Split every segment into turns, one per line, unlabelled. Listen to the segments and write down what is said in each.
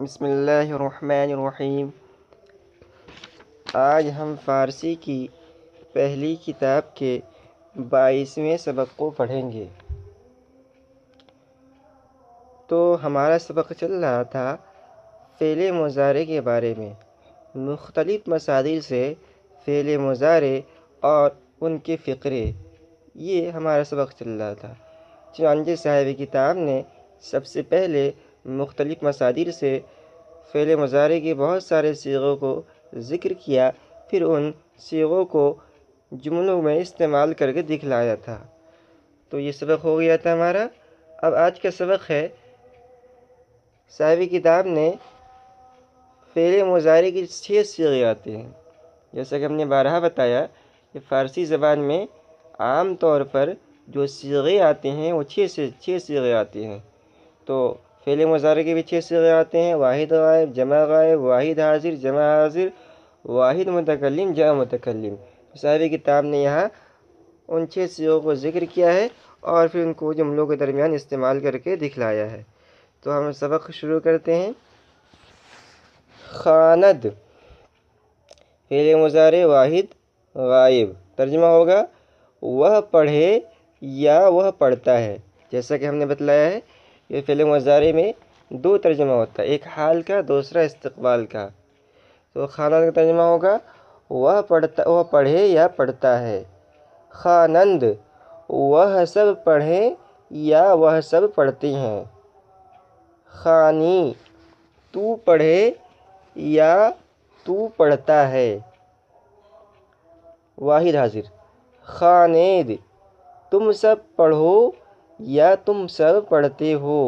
بسم اللہ الرحمن الرحیم۔ آج ہم فارسی کی پہلی کتاب کے 22ویں سبق کو پڑھیں گے۔ تو ہمارا سبق چل رہا تھا فعل مضارع کے بارے میں، مختلف مصادر سے فعل مضارع اور ان کے فقرے، یہ ہمارا سبق چل رہا تھا۔ چنانچہ صاحب کتاب نے سب سے پہلے مختلف مصادر سے فعل مضارع کے بہت سارے صیغوں کو ذکر کیا، پھر ان صیغوں کو جملوں میں استعمال کر کے دکھلایا تھا۔ تو یہ سبق ہو گیا تھا ہمارا۔ اب آج کا سبق ہے، صاحب کتاب نے فعل مضارع کی 6 صیغے آتے ہیں۔ جیسا کہ ہم نے بارہا بتایا کہ فارسی زبان میں عام طور پر جو صیغے آتے ہیں وہ 6 صیغے آتے ہیں۔ تو فعل مضارع کے بھی 6 صیغے آتے ہیں: واحد غائب، جمع غائب، واحد حاضر، جمع حاضر، واحد متکلم، جمع متکلم۔ صاحب کتاب نے یہاں ان 6 صیغوں کو ذکر کیا ہے اور پھر ان کو جملوں کے درمیان استعمال کر کے دکھلایا ہے۔ تو ہم سبق شروع کرتے ہیں۔ خاند، فعل مضارع واحد غائب، ترجمہ ہوگا وہ پڑھے یا وہ پڑھتا ہے۔ جیسا کہ ہم نے بتلایا ہے کہ فعل مضارع میں 2 ترجمہ ہوتا ہے، ایک حال کا، دوسرا استقبال کا۔ تو خانند کا ترجمہ ہوگا وہ پڑھے یا پڑھتا ہے۔ خانند، وہ سب پڑھیں یا وہ سب پڑھتے ہیں۔ خوانی، تو پڑھے یا تو پڑھتا ہے۔ واحد حاضر، خوانید، تم سب پڑھو یا تم سب پڑھتے ہو۔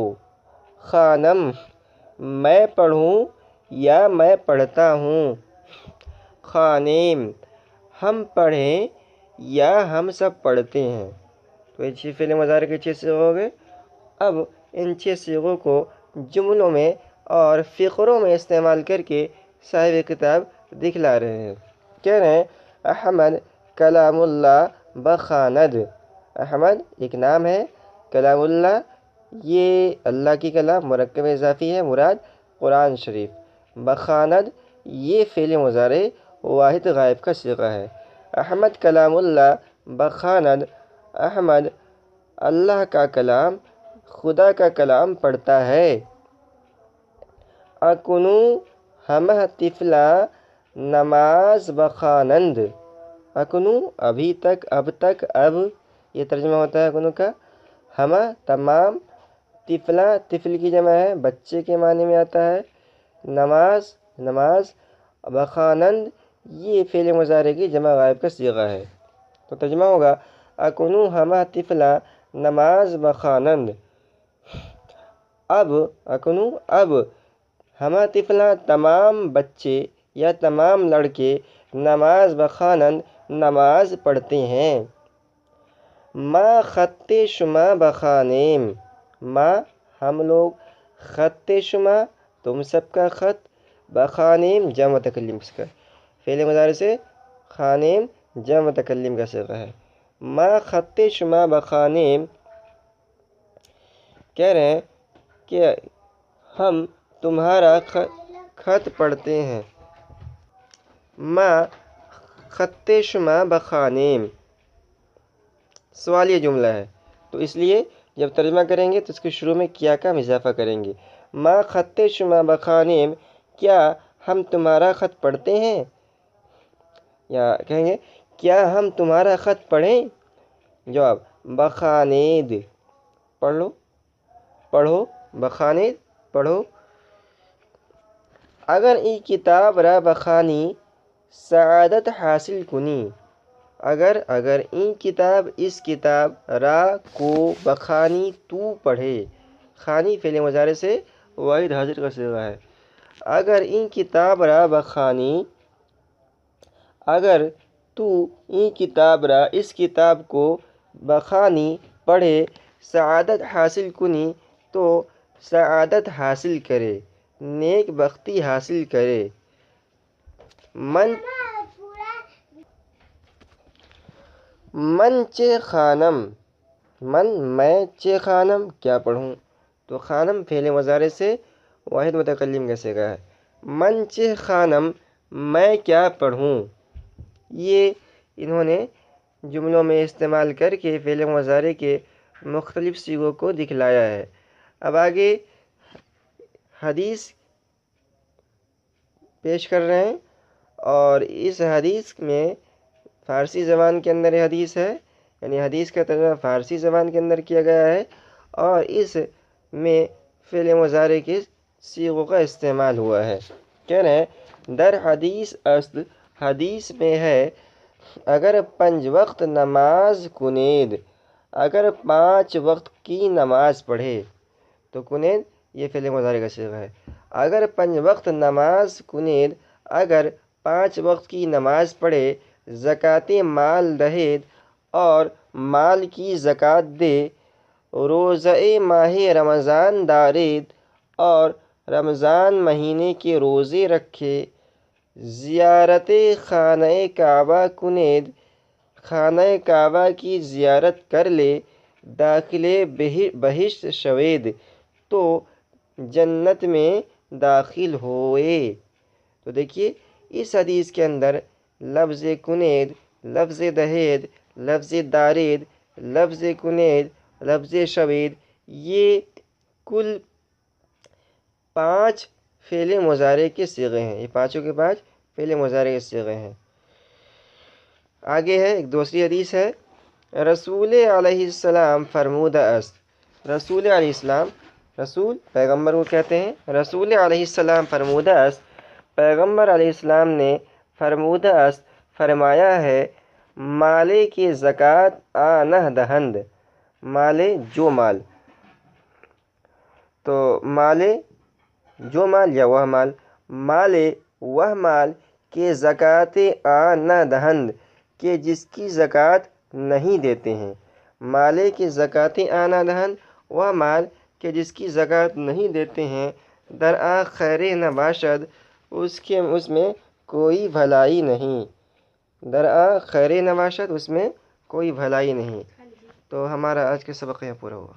خوانم، میں پڑھوں یا میں پڑھتا ہوں۔ خوانیم، ہم پڑھیں یا ہم سب پڑھتے ہیں۔ تو یہ 6 فعل مضارع کے 6 صیغے ہو گئے۔ اب ان 6 صیغوں کو جملوں میں اور فقروں میں استعمال کر کے صاحب کتاب دکھلا رہے ہیں۔ کہہ رہے ہیں احمد کلام اللہ بخاند۔ احمد ایک نام ہے، کلام اللہ یہ اللہ کی کلام مرکب اضافی ہے، مراد قرآن شریف۔ بخاند یہ فعل مضارع واحد غائب کا صیغہ ہے۔ احمد کلام اللہ بخاند، احمد اللہ کا کلام، خدا کا کلام پڑھتا ہے۔ اکنو ہمہ طفلا نماز بخانند، اکنو ابھی تک، اب تک، اب یہ ترجمہ ہوتا ہے اکنو کا۔ ہمہ تمام، طفلا طفل کی جمع ہے، بچے کے معنی میں آتا ہے۔ نماز بخانند یہ فعل مضارع کی جمع غائب کا صیغہ ہے۔ تو ترجمہ ہوگا اکنو ہمہ طفلا نماز بخانند، اب ہمہ طفلا تمام بچے یا تمام لڑکے نماز بخانند نماز پڑھتے ہیں۔ ما خط شما بخانیم، ما ہم لوگ، خط شما تم سب کا خط، بخانیم جمع متکلم اس کا، فعل مضارع سے خانیم جمع متکلم کا صیغہ ہے۔ ما خط شما بخانیم، کہہ رہے ہیں کہ ہم تمہارا خط پڑھتے ہیں۔ ما خط شما بخانیم سوالیہ جملہ ہے، تو اس لیے جب ترجمہ کریں گے تو اس کے شروع میں کیا کا ہم اضافہ کریں گے۔ ما خط شما بخانیم، کیا ہم تمہارا خط پڑھتے ہیں، یا کہیں گے کیا ہم تمہارا خط پڑھیں؟ جواب بخانید، پڑھو، بخانید پڑھو۔ اگر ای کتاب را بخانی سعادت حاصل کنی، اگر این کتاب اس کتاب را کو بخانی تو پڑھے، خانی فعل مضارع سے واحد حاضر کا صیغہ ہے۔ اگر این کتاب را بخانی، اگر تو این کتاب را اس کتاب کو بخانی پڑھے، سعادت حاصل کنی تو سعادت حاصل کرے، نیک بختی حاصل کرے۔ من چے خانم، من میں، چے خانم کیا پڑھوں۔ تو خانم فعل مضارع سے واحد متکلم کا صیغہ ہے۔ من چہ خوانم، میں کیا پڑھوں، یہ انہوں نے جملوں میں استعمال کر کے فعل مضارع کے مختلف صیغوں کو دکھلایا ہے۔ اب آگے حدیث پیش کر رہے ہیں، اور اس حدیث میں فارسی زبان کے اندر یہ حدیث ہے، یعنی حدیث کا ترجمہ فارسی زبان کے اندر کیا گیا ہے، اور اس میں فعل مضارع کے صیغوں کا استعمال ہوا ہے۔ کہہ رہے ہیں در حدیث است، حدیث میں ہے اگر پنج وقت نماز کنید، اگر 5 وقت کی نماز پڑھے، تو کنید یہ فعل مضارع کا صیغہ ہے۔ اگر 5 وقت نماز کنید، اگر 5 وقت کی نماز پڑھے، زکوٰۃ مال دہید، اور مال کی زکوٰۃ دے، روزہ ماہ رمضان دارید، اور رمضان مہینے کے روزے رکھے، زیارت خانہ کعبہ کنید، خانہ کعبہ کی زیارت کر لے، داخل بہشت شوید، تو جنت میں داخل ہوئے۔ تو دیکھیے اس حدیث کے اندر لفظ کنید، لفظ دہید، لفظ دارید، لفظ کنید، لفظ شوید، یہ کل 5 فعل مضارع کے صیغے ہیں۔ یہ پانچوں کے 5 فعل مضارع کے صیغے ہیں۔ آگے ہے ایک دوسری حدیث ہے، رسول علیہ السلام فرمودہ است، رسول علیہ السلام، رسول پیغمبر کو کہتے ہیں، رسول علیہ السلام فرمودہ است، پیغمبر علیہ السلام نے فرمودہ است فرمایا ہے، مالے کی زکوٰۃ آنہ دہند، مالے جو مال، تو مالے جو مال یا وہ مال، مالے وہ مال کہ زکوٰۃ آنہ دہند، کہ جس کی زکوٰۃ نہیں دیتے ہیں، مالے کی زکوٰۃ آنہ دہند، وہ مال کہ جس کی زکوٰۃ نہیں دیتے ہیں، درآ خیر نہ باشد، اس میں کوئی بھلائی نہیں، درآ خیر نہ باشد، اس میں کوئی بھلائی نہیں۔ تو ہمارا آج کا سبق یہاں پورا ہوا۔